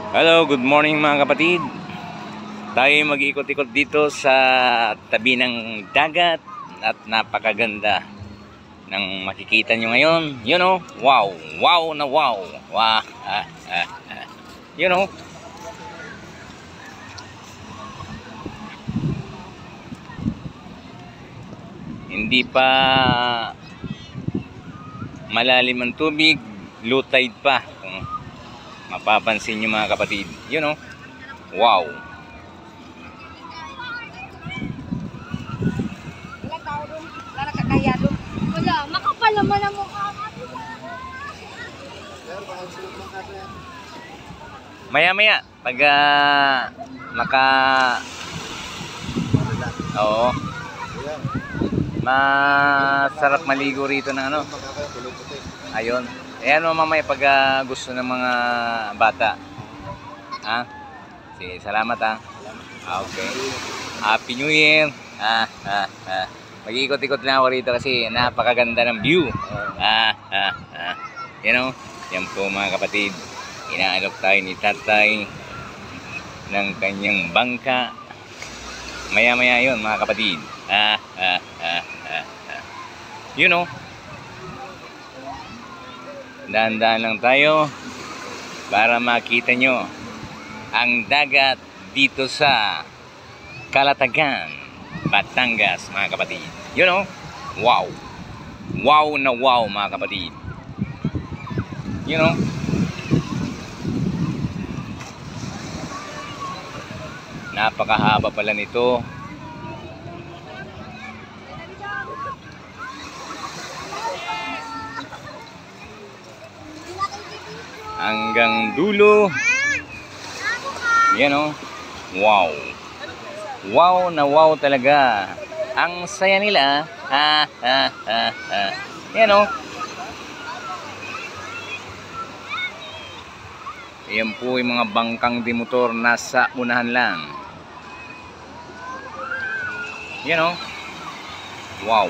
Hello, good morning mga kapatid. Tayo mag-ikot-ikot dito sa tabi ng dagat at napakaganda ng makikita nyo ngayon. You know, wow, wow na wow. Wow. You know. Hindi pa malalim ang tubig, low tide pa. Kung mapapansin nyo mga kapatid. You know, wow. Wala, makapal naman ang mukha natin. Maya-maya pag oo, masarap maligo rito ng ano. Ayun. Ayan o mamaya pag gusto ng mga bata. Ha? Sige, salamat ha. Okay. Happy New Year. Mag-ikot-ikot na ako rito kasi napakaganda ng view. You know, yan po mga kapatid. Inaalok tayo ni tatay ng kanyang bangka. Maya-maya yun mga kapatid. You know, dahan-dahan lang tayo para makita nyo ang dagat dito sa Calatagan, Batangas mga kapatid. You know, wow. Wow na wow mga kapatid. You know, napakahaba pala nito. Hanggang dulo. Yan o. Wow. Wow na wow talaga. Ang saya nila. Yan o. Yan po yung mga bangkang di motor nasa unahan lang. Yan o. Wow.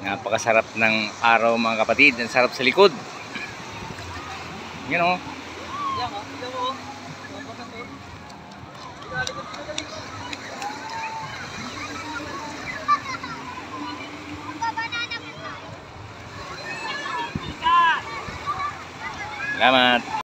Napakasarap ng araw mga kapatid. Ang sarap sa likod. You know. Salamat.